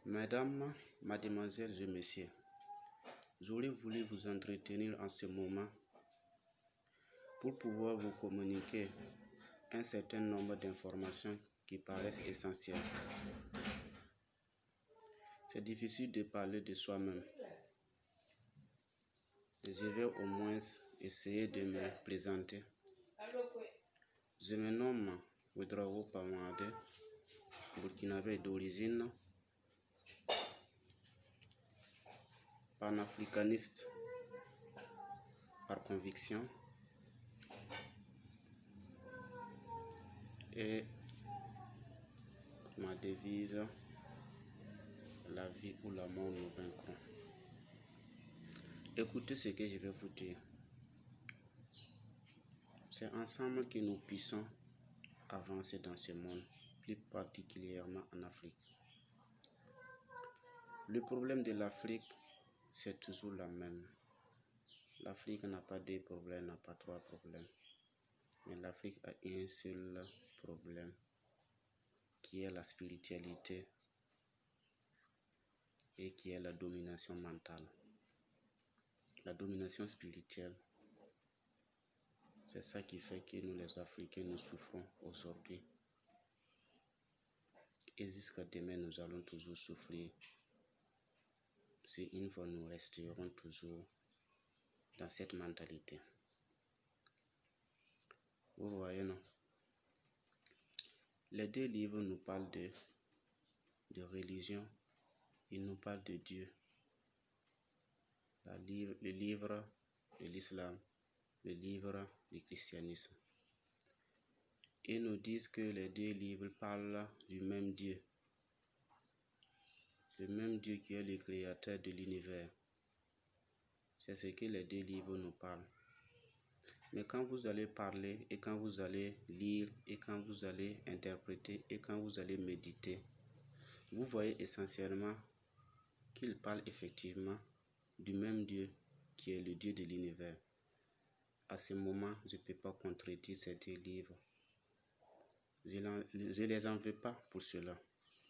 Mesdames, mademoiselles et messieurs, j'aurais voulu vous entretenir en ce moment pour pouvoir vous communiquer un certain nombre d'informations qui paraissent essentielles. C'est difficile de parler de soi-même. Je vais au moins essayer de me présenter. Je me nomme Ouedraogo Pamade, burkinabé d'origine, panafricaniste par conviction et ma devise, la vie ou la mort nous vaincront. Écoutez ce que je vais vous dire. C'est ensemble que nous puissions avancer dans ce monde, plus particulièrement en Afrique. Le problème de l'Afrique, c'est toujours la même. L'Afrique n'a pas deux problèmes, n'a pas trois problèmes. Mais l'Afrique a un seul problème, qui est la spiritualité et qui est la domination mentale. La domination spirituelle, c'est ça qui fait que nous les Africains, nous souffrons aujourd'hui. Et jusqu'à demain, nous allons toujours souffrir. Si une fois nous resterons toujours dans cette mentalité. Vous voyez, non? Les deux livres nous parlent de religion, ils nous parlent de Dieu. Le livre de l'islam, le livre du christianisme. Ils nous disent que les deux livres parlent du même Dieu. Le même Dieu qui est le créateur de l'univers. C'est ce que les deux livres nous parlent. Mais quand vous allez parler et quand vous allez lire et quand vous allez interpréter et quand vous allez méditer, vous voyez essentiellement qu'ils parlent effectivement du même Dieu qui est le Dieu de l'univers. À ce moment, je ne peux pas contredire ces deux livres. Je ne les en veux pas pour cela.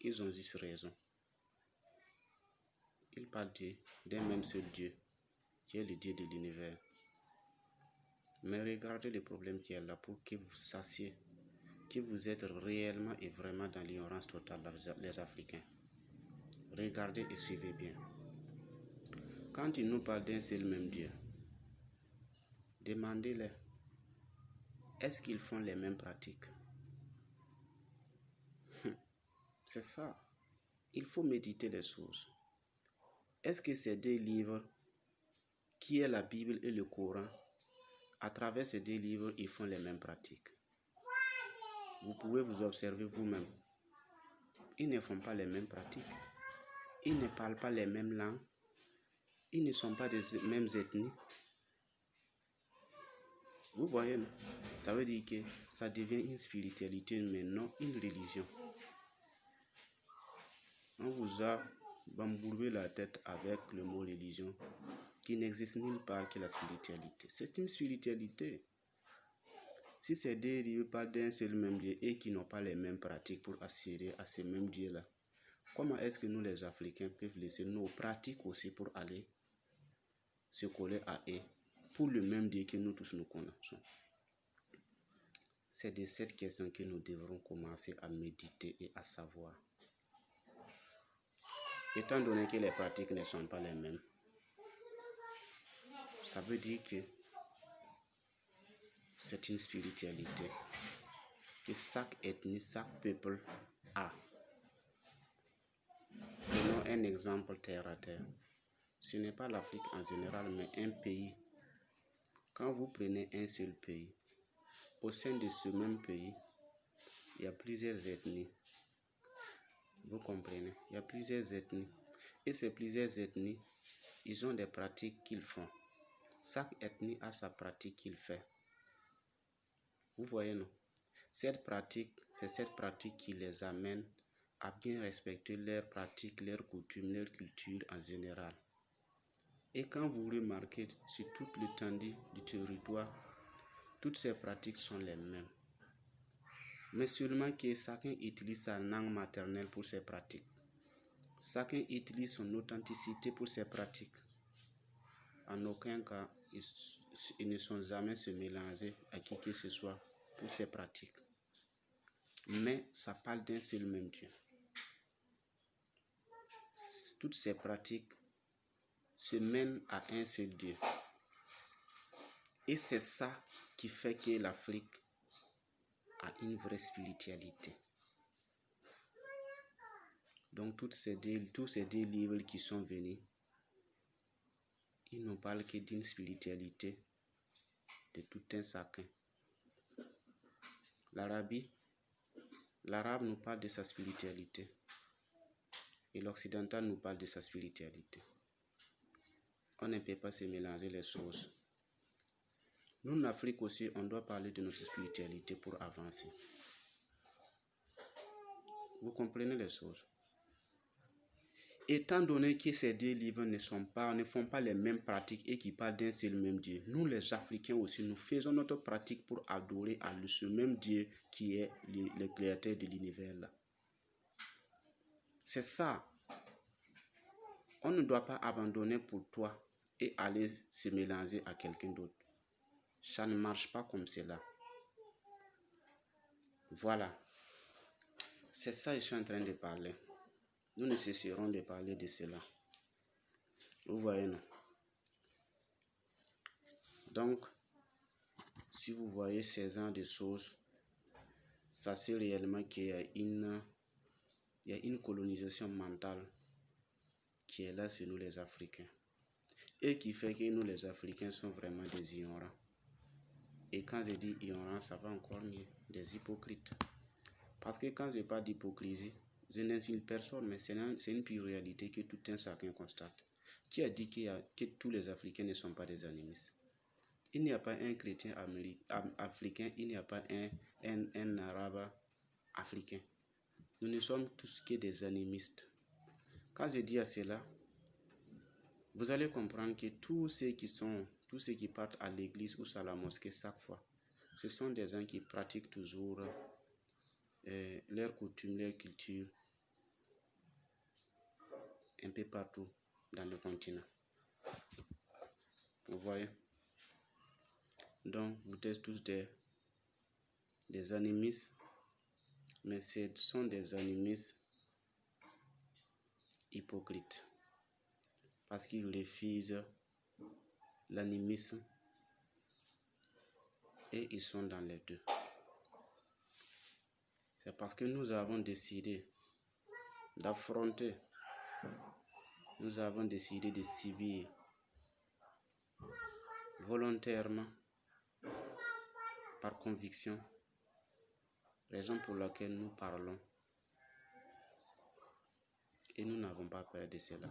Ils ont juste raison. Ils parlent d'un même seul Dieu, qui est le Dieu de l'univers. Mais regardez le problème qui est là pour que vous sachiez que vous êtes réellement et vraiment dans l'ignorance totale, les Africains. Regardez et suivez bien. Quand ils nous parlent d'un seul même Dieu, demandez-les, est-ce qu'ils font les mêmes pratiques? C'est ça. Il faut méditer les choses. Est-ce que ces deux livres, qui est la Bible et le Coran, à travers ces deux livres, ils font les mêmes pratiques? Vous pouvez vous observer vous-même. Ils ne font pas les mêmes pratiques. Ils ne parlent pas les mêmes langues. Ils ne sont pas des mêmes ethnies. Vous voyez, non? Ça veut dire que ça devient une spiritualité, mais non une religion. On vous a bambourbé la tête avec le mot religion, qui n'existe nulle part que la spiritualité. C'est une spiritualité. Si ces deux livres parlent d'un seul même Dieu et qui n'ont pas les mêmes pratiques pour assurer à ces mêmes dieux-là, comment est-ce que nous les Africains peuvent laisser nos pratiques aussi pour aller se coller à eux pour le même Dieu que nous tous nous connaissons? C'est de cette question que nous devrons commencer à méditer et à savoir. Étant donné que les pratiques ne sont pas les mêmes, ça veut dire que c'est une spiritualité que chaque ethnie, chaque peuple a. Prenons un exemple terre à terre. Ce n'est pas l'Afrique en général, mais un pays. Quand vous prenez un seul pays, au sein de ce même pays, il y a plusieurs ethnies. Vous comprenez? Il y a plusieurs ethnies. Et ces plusieurs ethnies, ils ont des pratiques qu'ils font. Chaque ethnie a sa pratique qu'il fait. Vous voyez, non? Cette pratique, c'est cette pratique qui les amène à bien respecter leurs pratiques, leurs coutumes, leur culture en général. Et quand vous remarquez sur toute l'étendue du territoire, toutes ces pratiques sont les mêmes. Mais seulement que chacun utilise sa langue maternelle pour ses pratiques. Chacun utilise son authenticité pour ses pratiques. En aucun cas, ils ne sont jamais se mélanger à qui que ce soit pour ses pratiques. Mais ça parle d'un seul même Dieu. Toutes ces pratiques se mènent à un seul Dieu. Et c'est ça qui fait que l'Afrique a une vraie spiritualité. Donc tous ces deux livres qui sont venus, ils ne parlent que d'une spiritualité de tout un chacun. L'arabe nous parle de sa spiritualité et l'occidental nous parle de sa spiritualité. On ne peut pas se mélanger les choses. Nous, en Afrique aussi, on doit parler de notre spiritualité pour avancer. Vous comprenez les choses? Étant donné que ces deux livres ne font pas les mêmes pratiques et qui parlent d'un seul même Dieu, nous les Africains aussi, nous faisons notre pratique pour adorer à ce même Dieu qui est le créateur de l'univers là. C'est ça. On ne doit pas abandonner pour toi et aller se mélanger à quelqu'un d'autre. Ça ne marche pas comme cela. Voilà. C'est ça que je suis en train de parler. Nous ne cesserons de parler de cela. Vous voyez, non? Donc, si vous voyez ces genres de choses, ça c'est réellement qu'il y a une colonisation mentale qui est là sur nous les Africains. Et qui fait que nous les Africains sont vraiment des ignorants. Et quand je dis ignorants, ça va encore mieux, des hypocrites. Parce que quand je parle d'hypocrisie, je n'insulte personne, mais c'est une pure réalité que tout un chacun constate. Qui a dit que tous les Africains ne sont pas des animistes? Il n'y a pas un chrétien africain, il n'y a pas un arabe africain. Nous ne sommes tous que des animistes. Quand je dis à cela, vous allez comprendre que tous ceux qui partent à l'église ou à la mosquée chaque fois, ce sont des gens qui pratiquent toujours leurs coutumes, leur culture, un peu partout dans le continent. Vous voyez? Donc, vous êtes tous des animistes, mais ce sont des animistes hypocrites. Parce qu'ils refusent l'animisme et ils sont dans les deux. C'est parce que nous avons décidé d'affronter, nous avons décidé de subir volontairement, par conviction, raison pour laquelle nous parlons. Et nous n'avons pas peur de cela.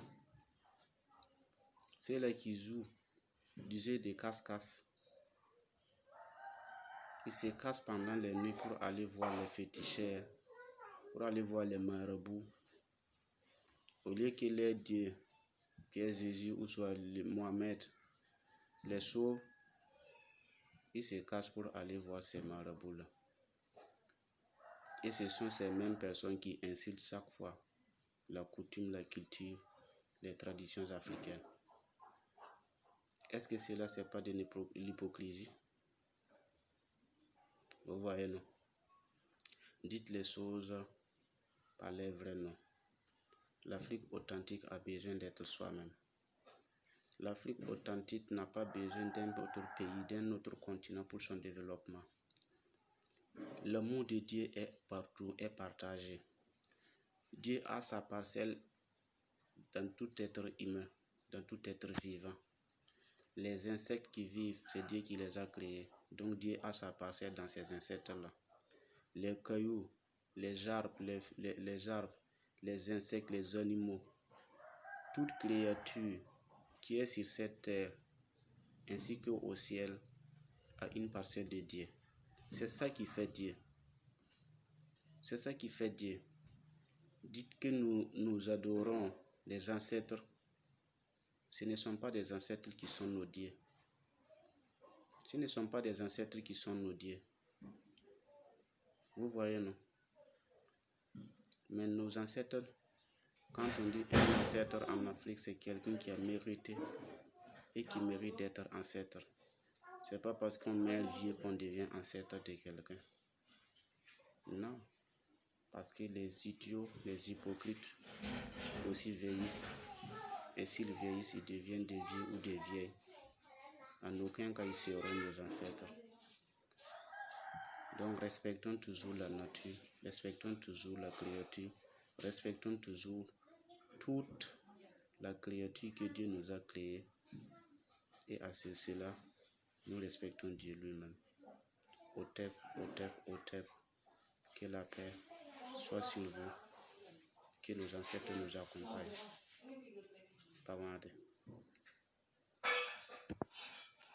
Ceux-là qui jouent du jeu de casse-casse, ils se cassent pendant les nuits pour aller voir les féticheurs, pour aller voir les marabouts. Au lieu que leur Dieu, qui est Jésus ou soit Mohamed, les sauve, ils se cassent pour aller voir ces marabouts-là. Et ce sont ces mêmes personnes qui insultent chaque fois la coutume, la culture, les traditions africaines. Est-ce que cela, c'est pas de l'hypocrisie? Vous voyez, non? Dites les choses par les vrais noms. L'Afrique authentique a besoin d'être soi-même. L'Afrique authentique n'a pas besoin d'un autre pays, d'un autre continent pour son développement. L'amour de Dieu est partout, est partagé. Dieu a sa parcelle dans tout être humain, dans tout être vivant. Les insectes qui vivent, c'est Dieu qui les a créés. Donc Dieu a sa parcelle dans ces insectes-là. Les cailloux, les arbres, les insectes, les animaux, toute créature qui est sur cette terre, ainsi qu'au ciel, a une parcelle de Dieu. C'est ça qui fait Dieu. C'est ça qui fait Dieu. Dites que nous adorons les ancêtres. Ce ne sont pas des ancêtres qui sont nos dieux. Ce ne sont pas des ancêtres qui sont nos dieux. Vous voyez, non? Mais nos ancêtres Quand on dit un ancêtre en Afrique, c'est quelqu'un qui a mérité et qui mérite d'être ancêtre. C'est pas parce qu'on met le vieux qu'on devient ancêtre de quelqu'un. Non. Parce que les idiots, les hypocrites aussi vieillissent. Et s'ils vieillissent, ils deviennent des vieux ou des vieilles. En aucun cas, ils seront nos ancêtres. Donc, respectons toujours la nature, respectons toujours la créature, respectons toujours toute la créature que Dieu nous a créée. Et à cela, nous respectons Dieu lui-même. Otep, Otep, Otep, que la paix soit sur vous, que nos ancêtres nous accompagnent. Pamade.